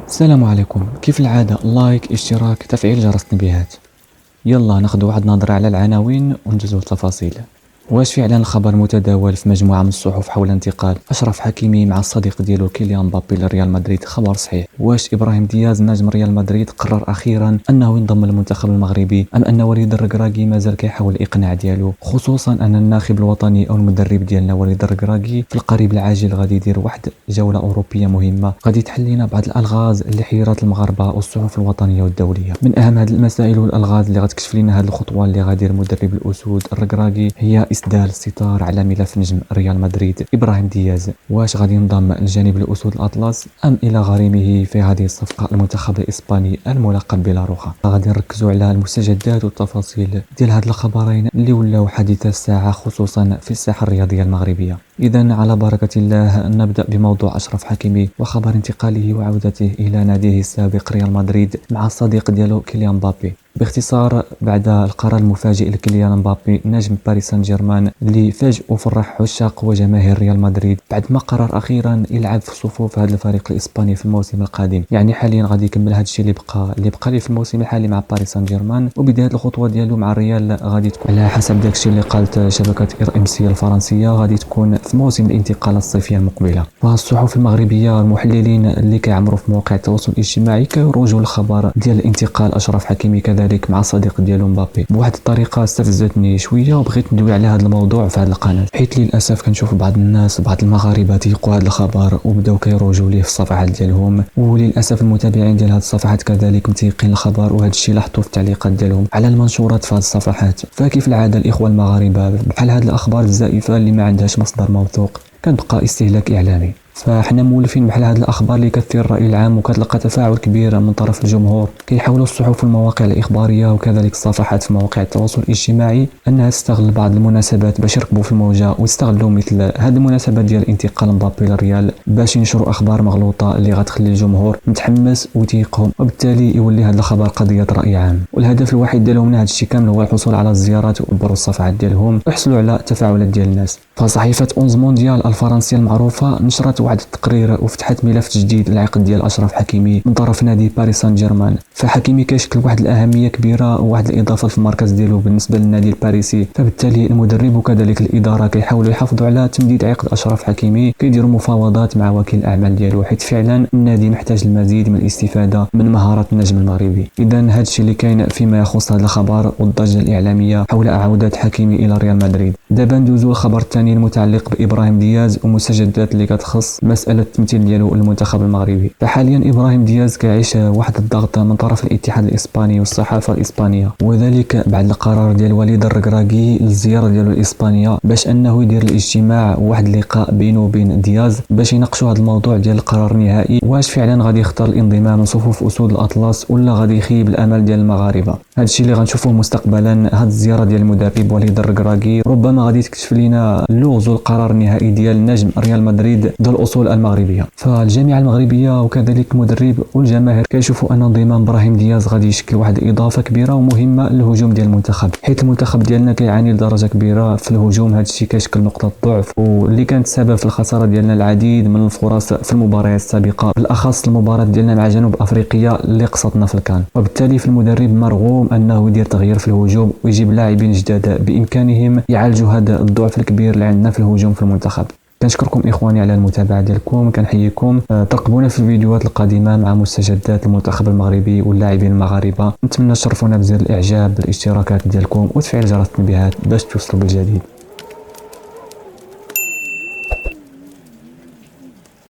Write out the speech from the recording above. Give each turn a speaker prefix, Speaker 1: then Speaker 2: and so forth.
Speaker 1: السلام عليكم. كيف العادة لايك اشتراك تفعيل جرس التنبيهات. يلا ناخذ واحد نظرة على العناوين وندوزو التفاصيل. واش فعلا الخبر متداول في مجموعة من الصحف حول انتقال أشرف حكيمي مع الصديق ديالو كيليان مبابي لريال مدريد خبر صحيح؟ واش إبراهيم دياز نجم ريال مدريد قرر أخيرا أنه ينضم للمنتخب المغربي أم أن وليد الركراكي مازال كيحاول الإقناع ديالو، خصوصا أن الناخب الوطني أو المدرب ديالنا وليد الركراكي في القريب العاجل غادي يدير واحد جولة أوروبية مهمة غادي تحل لنا بعض الألغاز اللي حيرات المغاربة والصحف الوطنية والدولية. من أهم هذه المسائل والألغاز اللي غتكشف لنا هذه الخطوة اللي غادي يدير مدرب الأسود الركراكي هي إسدال الستار على ملف نجم ريال مدريد إبراهيم دياز. واش غادي ينضم لجانب الأسود الأطلس أم إلى غريمه في هذه الصفقة المنتخب الإسباني الملقب بلاروخا؟ غادي نركزوا على المستجدات والتفاصيل ديال هاد الخبرين اللي ولاو حديث الساعة خصوصا في الساحة الرياضية المغربية. إذا على بركة الله نبدأ بموضوع أشرف حكيمي وخبر انتقاله وعودته إلى ناديه السابق ريال مدريد مع الصديق ديالو كيليان مبابي. باختصار، بعد القرار المفاجئ لكيليان مبابي نجم باريس سان جيرمان اللي فاجئ وفرح عشاق وجماهير ريال مدريد بعد ما قرر اخيرا يلعب في صفوف هذا الفريق الاسباني في الموسم القادم، يعني حاليا غادي يكمل هذا الشيء اللي بقى ليه في الموسم الحالي مع باريس سان جيرمان، وبدايه الخطوه ديالو مع الريال غادي تكون على حسب داك الشيء اللي قالت شبكه RMC الفرنسيه غادي تكون في موسم الانتقال الصيفيه المقبله. فالصحف المغربيه والمحللين اللي كيعمروا في مواقع التواصل الاجتماعي كيروجوا الخبر ديال الانتقال اشرف حكيمي كذلك مع الصديق ديالو مبابي بواحد الطريقه استفزتني شويه، وبغيت ندوي على هذا الموضوع في هذه القناه، حيت للاسف كنشوف بعض الناس بعض المغاربه تيقوا هذا الخبر وبداو كيروجوا ليه في الصفحات ديالهم، وللاسف المتابعين ديال هذه الصفحات كذلك متيقين الخبر، وهذا الشيء لاحظتوه في التعليقات ديالهم على المنشورات في هذه الصفحات. فكيف العاده الاخوه المغاربه بحال هذه الاخبار الزائفه اللي ما عندهاش مصدر موثوق كتبقى استهلاك اعلامي، فاحنا مولفين بحال هذه الاخبار اللي كثير الراي العام وكتلقى تفاعل كبير من طرف الجمهور. كيحاولوا الصحف والمواقع الاخباريه وكذلك الصفحات في مواقع التواصل الاجتماعي انها تستغل بعض المناسبات باش يركبوا في الموجه ويستغلوا مثل هذه المناسبات ديال انتقال مبابي للريال باش ينشروا اخبار مغلوطه اللي غتخلي الجمهور متحمس وتيقهم، وبالتالي يولي هذا الخبر قضيه راي عام. والهدف الوحيد ديالهم من هذا الشيء كامل هو الحصول على الزيارات وبروا الصفحات ديالهم ويحصلوا على التفاعلات ديال الناس. فصحيفه 11 مونديال الفرنسيه المعروفه نشرت واحد التقرير وفتحت ملف جديد للعقد ديال اشرف حكيمي من طرف نادي باريس سان جيرمان. فحكيمي كيشكل واحد الاهميه كبيره وواحد الاضافه في المركز ديالو بالنسبه للنادي الباريسي، فبالتالي المدرب وكذلك الاداره كيحاولوا يحافظوا على تمديد عقد اشرف حكيمي، كيديروا مفاوضات مع وكيل الاعمال ديالو حيت فعلا النادي محتاج المزيد من الاستفاده من مهارات النجم المغربي. اذا هذا الشيء اللي كاين فيما يخص هذا الخبر والضجه الاعلاميه حول عوده حكيمي الى ريال مدريد. دابا ندوزو الخبر الثاني المتعلق بابراهيم دياز ومستجدات اللي كتخص مساله التمثيل ديالو المنتخب المغربي. فحاليا ابراهيم دياز كيعيش واحد الضغط من طرف الاتحاد الاسباني والصحافه الاسبانيه، وذلك بعد القرار ديال وليد الركراكي للزياره ديالو لاسبانيا باش انه يدير الاجتماع وواحد اللقاء بينه وبين دياز باش يناقشوا هذا الموضوع ديال القرار النهائي، واش فعلا غادي يختار الانضمام من صفوف اسود الاطلس ولا غادي يخيب الامل ديال المغاربه. هذا الشيء اللي غنشوفوه مستقبلا. هذه الزياره ديال المدرب وليد الركراكي ربما غادي تكشف لنا اللغز والقرار النهائي ديال نجم ريال مدريد ذو الاصول المغربيه. فالجامعه المغربيه وكذلك المدرب والجماهير كيشوفوا ان انضمام ابراهيم دياز غادي يشكل واحد الاضافه كبيره ومهمه للهجوم ديال المنتخب، حيث المنتخب ديالنا كيعاني لدرجه كبيره في الهجوم. هذا الشيء كيشكل نقطه ضعف واللي كانت سبب في الخساره ديالنا العديد من الفرص في المباريات السابقه، بالاخص المباراه ديالنا مع جنوب افريقيا اللي قصتنا في الكان. وبالتالي في المدرب مرغوم انه يدير تغيير في الهجوم ويجيب لاعبين جداد بامكانهم يعالجوا هذا الضعف الكبير اللي عندنا في الهجوم في المنتخب. كنشكركم اخواني على المتابعه ديالكم، كنحييكم، ترقبونا في الفيديوهات القادمه مع مستجدات المنتخب المغربي واللاعبين المغاربه. نتمنى تشرفونا بزر الاعجاب بالاشتراكات ديالكم وتفعيل جرس التنبيهات باش توصلوا بالجديد.